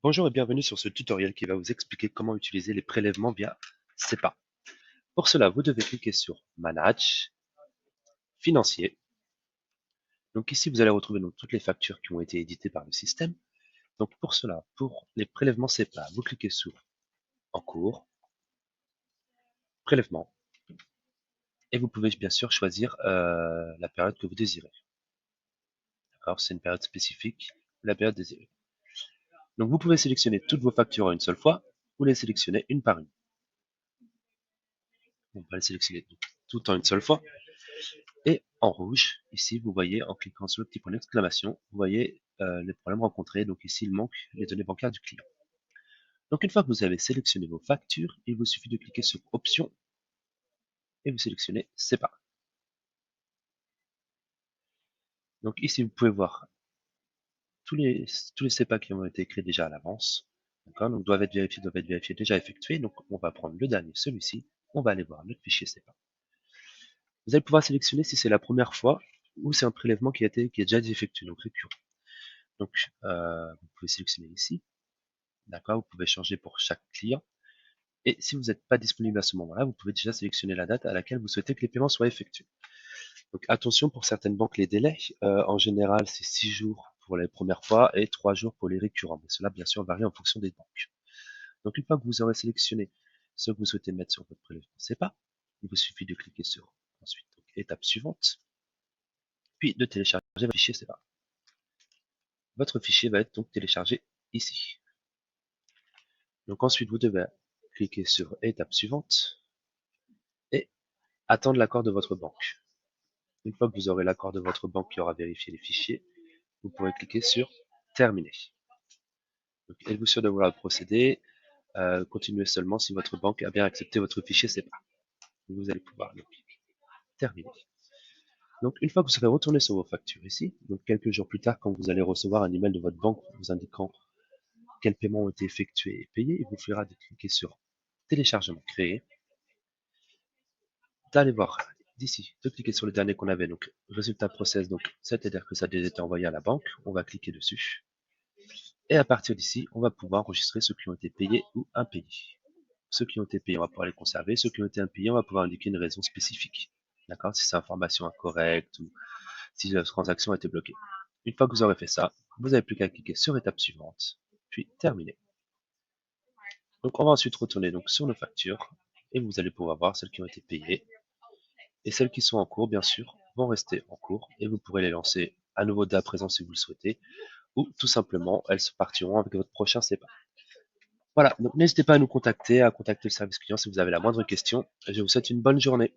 Bonjour et bienvenue sur ce tutoriel qui va vous expliquer comment utiliser les prélèvements via SEPA. Pour cela, vous devez cliquer sur Manage, Financier. Donc ici, vous allez retrouver toutes les factures qui ont été éditées par le système. Donc pour cela, pour les prélèvements SEPA, vous cliquez sur En cours, Prélèvement, et vous pouvez bien sûr choisir la période que vous désirez. Alors c'est une période spécifique, la période désirée. Donc vous pouvez sélectionner toutes vos factures en une seule fois, ou les sélectionner une par une. On va les sélectionner toutes en une seule fois. Et en rouge, ici, vous voyez, en cliquant sur le petit point d'exclamation, vous voyez les problèmes rencontrés. Donc ici, il manque les données bancaires du client. Donc une fois que vous avez sélectionné vos factures, il vous suffit de cliquer sur Options et vous sélectionnez Séparer. Donc ici, vous pouvez voir tous les SEPA qui ont été créés déjà à l'avance. D'accord. Donc doivent être vérifiés, déjà effectués. Donc on va prendre le dernier, celui-ci. On va aller voir notre fichier SEPA. Vous allez pouvoir sélectionner si c'est la première fois ou c'est un prélèvement qui est déjà effectué, donc récurrent. Donc vous pouvez sélectionner ici. D'accord, vous pouvez changer pour chaque client. Et si vous n'êtes pas disponible à ce moment-là, vous pouvez déjà sélectionner la date à laquelle vous souhaitez que les paiements soient effectués. Donc attention, pour certaines banques, les délais, en général, c'est 6 jours pour les premières fois et 3 jours pour les récurrents. Mais cela, bien sûr, varie en fonction des banques. Donc une fois que vous aurez sélectionné ce que vous souhaitez mettre sur votre prélèvement SEPA, il vous suffit de cliquer sur ensuite étape suivante, puis de télécharger votre fichier SEPA. Votre fichier va être donc téléchargé ici. Donc ensuite, vous devez cliquer sur étape suivante et attendre l'accord de votre banque. Une fois que vous aurez l'accord de votre banque qui aura vérifié les fichiers, vous pourrez cliquer sur Terminer. Donc, êtes-vous sûr de vouloir procéder? Continuez seulement si votre banque a bien accepté votre fichier SEPA. Vous allez pouvoir terminer. Donc, une fois que vous serez retourné sur vos factures ici, donc quelques jours plus tard, quand vous allez recevoir un email de votre banque vous indiquant quels paiements ont été effectués et payés, il vous faudra de cliquer sur Téléchargement créé, d'aller voir d'ici, de cliquer sur le dernier qu'on avait, donc résultat process, donc c'est-à-dire que ça a déjà été envoyé à la banque, on va cliquer dessus. Et à partir d'ici, on va pouvoir enregistrer ceux qui ont été payés ou impayés. Ceux qui ont été payés, on va pouvoir les conserver. Ceux qui ont été impayés, on va pouvoir indiquer une raison spécifique. D'accord? Si c'est information incorrecte ou si la transaction a été bloquée. Une fois que vous aurez fait ça, vous n'avez plus qu'à cliquer sur étape suivante, puis terminer. Donc on va ensuite retourner donc sur nos factures et vous allez pouvoir voir celles qui ont été payées. Et celles qui sont en cours, bien sûr, vont rester en cours et vous pourrez les lancer à nouveau dès à présent si vous le souhaitez, ou tout simplement, elles se partiront avec votre prochain SEPA. Voilà, donc n'hésitez pas à nous contacter, à contacter le service client si vous avez la moindre question. Je vous souhaite une bonne journée.